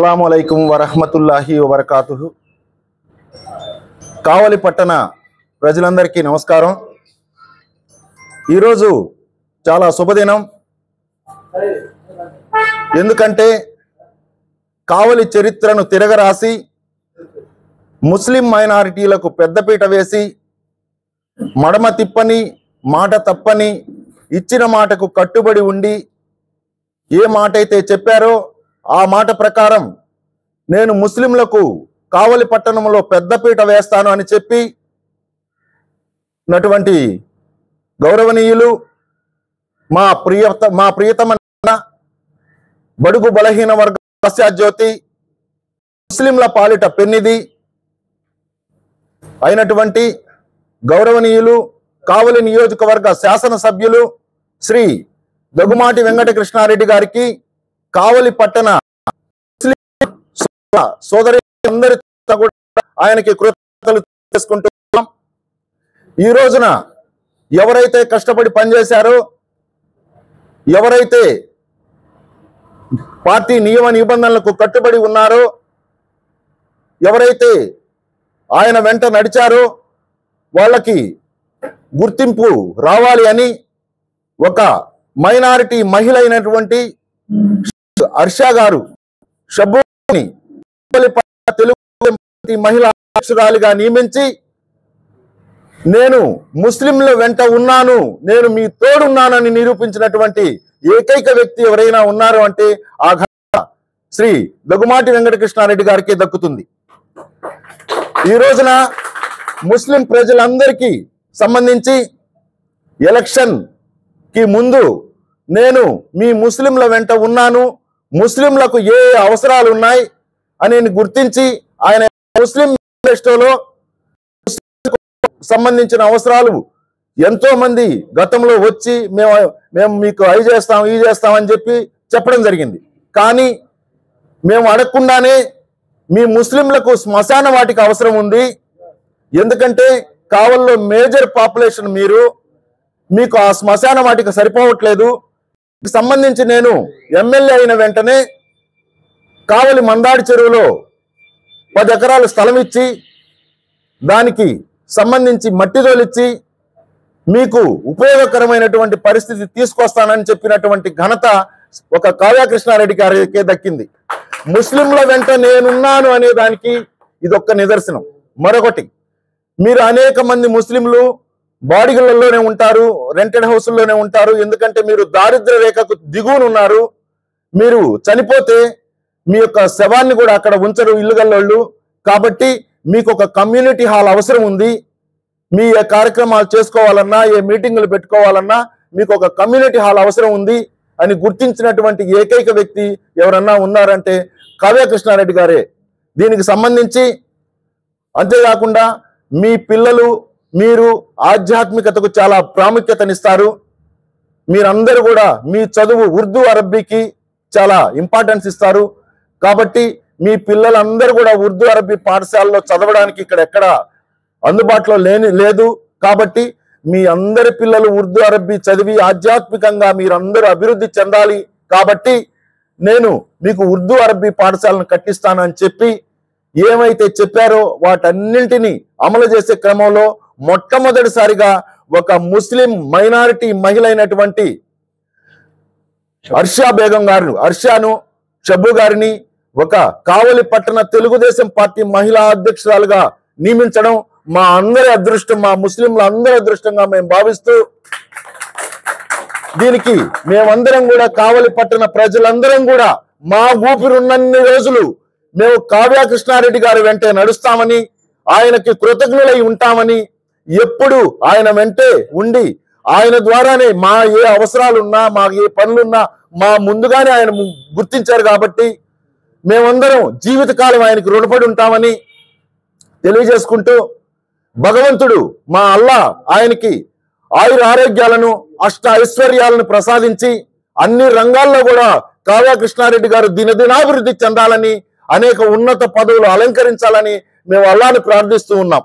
అస్సలాముఅలైకుం వరహ్మతుల్లాహి వబరకాతుహు. కావలి పట్టణ ప్రజలందరికీ నమస్కారం. ఈరోజు చాలా శుభదినం. ఎందుకంటే కావలి చరిత్రను తిరగరాసి ముస్లిం మైనారిటీలకు పెద్దపీట వేసి మడమ తిప్పని మాట తప్పని ఇచ్చిన మాటకు కట్టుబడి ఉండి ఏ మాట అయితే చెప్పారో ఆ మాట ప్రకారం నేను ముస్లింలకు కావలి పట్టణంలో పెద్దపీట వేస్తాను అని చెప్పి నటువంటి గౌరవనీయులు మా ప్రియతమ బడుగు బలహీన వర్గ ఆశాజ్యోతి ముస్లింల పాలిట పెన్నిది అయినటువంటి గౌరవనీయులు కావలి నియోజకవర్గ శాసనసభ్యులు శ్రీ దగ్గుమాటి వెంకటకృష్ణారెడ్డి గారికి కావలి పట్టణ సోదరి అందరితో కూడా ఆయనకి కృతజ్ఞతలు చేసుకుంటున్నాం. ఈ రోజున ఎవరైతే కష్టపడి పనిచేశారో, ఎవరైతే పార్టీ నియమ నిబంధనలకు కట్టుబడి ఉన్నారో, ఎవరైతే ఆయన వెంట నడిచారో వాళ్ళకి గుర్తింపు రావాలి అని ఒక మైనారిటీ మహిళ అయినటువంటి హర్ష గారు షబ్బుని తెలుగు మహిళా అధ్యక్షురాలిగా నియమించి నేను ముస్లింల వెంట ఉన్నాను, నేను మీ తోడున్నానని నిరూపించినటువంటి ఏకైక వ్యక్తి ఎవరైనా ఉన్నారు అంటే ఆ ఘనత శ్రీ దగ్గుమాటి వెంకటకృష్ణారెడ్డి గారికి దక్కుతుంది. ఈ రోజున ముస్లిం ప్రజలందరికీ సంబంధించి ఎలక్షన్ కి ముందు నేను మీ ముస్లింల వెంట ఉన్నాను, ముస్లింలకు ఏ అవసరాలు ఉన్నాయి అని గుర్తించి ఆయన ముస్లిం మేనిఫెస్టోలో సంబంధించిన అవసరాలు ఎంతో మంది గతంలో వచ్చి మేము మీకు అవి చేస్తాం ఈ చేస్తాం అని చెప్పి చెప్పడం జరిగింది. కానీ మేము అడగకుండానే మీ ముస్లింలకు శ్మశాన వాటికి అవసరం ఉంది, ఎందుకంటే కావల్లో మేజర్ పాపులేషన్ మీకు ఆ శ్మశాన వాటికి సరిపోవట్లేదు. సంబంధించి నేను ఎమ్మెల్యే అయిన వెంటనే కావలి మందాడి చెరువులో 10 ఎకరాల స్థలం ఇచ్చి దానికి సంబంధించి మట్టి తోలిచ్చి మీకు ఉపయోగకరమైనటువంటి పరిస్థితి తీసుకొస్తానని చెప్పినటువంటి ఘనత ఒక కావ్యకృష్ణారెడ్డి గారికి దక్కింది. ముస్లింల వెంట నేనున్నాను అనే దానికి ఇదొక్క నిదర్శనం. మరొకటి, మీరు అనేక మంది ముస్లింలు బాడిగలలోనే ఉంటారు, రెంటెడ్ హౌస్ల్లోనే ఉంటారు, ఎందుకంటే మీరు దారిద్ర్య రేఖకు దిగువనున్నారు. మీరు చనిపోతే మీ యొక్క శవాన్ని కూడా అక్కడ ఉంచరు ఇల్లుగల్లోళ్ళు. కాబట్టి మీకు ఒక కమ్యూనిటీ హాల్ అవసరం ఉంది. మీ ఏ కార్యక్రమాలు చేసుకోవాలన్నా, ఏ మీటింగులు పెట్టుకోవాలన్నా మీకు ఒక కమ్యూనిటీ హాల్ అవసరం ఉంది అని గుర్తించినటువంటి ఏకైక వ్యక్తి ఎవరన్నా ఉన్నారంటే కావ్యకృష్ణారెడ్డి గారే. దీనికి సంబంధించి అంతేకాకుండా మీ పిల్లలు మీరు ఆధ్యాత్మికతకు చాలా ప్రాముఖ్యతనిస్తారు. మీరందరూ కూడా మీ చదువు ఉర్దూ అరబ్బీకి చాలా ఇంపార్టెన్స్ ఇస్తారు. కాబట్టి మీ పిల్లలందరూ కూడా ఉర్దూ అరబ్బీ పాఠశాలలో చదవడానికి ఇక్కడ ఎక్కడ అందుబాటులో లేదు. కాబట్టి మీ అందరి పిల్లలు ఉర్దూ అరబ్బీ చదివి ఆధ్యాత్మికంగా మీరందరూ అభివృద్ధి చెందాలి. కాబట్టి నేను మీకు ఉర్దూ అరబ్బీ పాఠశాలను కట్టిస్తానని చెప్పి ఏమైతే చెప్పారో వాటన్నింటినీ అమలు చేసే క్రమంలో మొట్టమొదటిసారిగా ఒక ముస్లిం మైనారిటీ మహిళ అయినటువంటి హర్షాను షబ్బు గారిని ఒక కావలి పట్టణ తెలుగుదేశం పార్టీ మహిళా అధ్యక్షురాలుగా నియమించడం మా అందరి అదృష్టం, మా ముస్లింల అందరి అదృష్టంగా మేము భావిస్తూ దీనికి మేమందరం కూడా కావలి పట్టణ ప్రజలందరం కూడా మా ఊపిరున్నన్ని రోజులు మేము కావ్యకృష్ణారెడ్డి గారి వెంటే నడుస్తామని, ఆయనకి కృతజ్ఞులై ఉంటామని, ఎప్పుడు ఆయన వెంటే ఉండి ఆయన ద్వారానే మా ఏ అవసరాలున్నా మా ఏ పనులున్నా మా ముందుగానే ఆయన గుర్తించారు. కాబట్టి మేమందరం జీవితకాలం ఆయనకి రుణపడి ఉంటామని తెలియజేసుకుంటూ భగవంతుడు మా అల్లా ఆయనకి ఆయుర ఆరోగ్యాలను అష్ట ఐశ్వర్యాలను ప్రసాదించి అన్ని రంగాల్లో కూడా కావ్యకృష్ణారెడ్డి గారు దినదినాభివృద్ధి చెందాలని, అనేక ఉన్నత పదవులు అలంకరించాలని మేము అల్లాని ప్రార్థిస్తూ ఉన్నాం.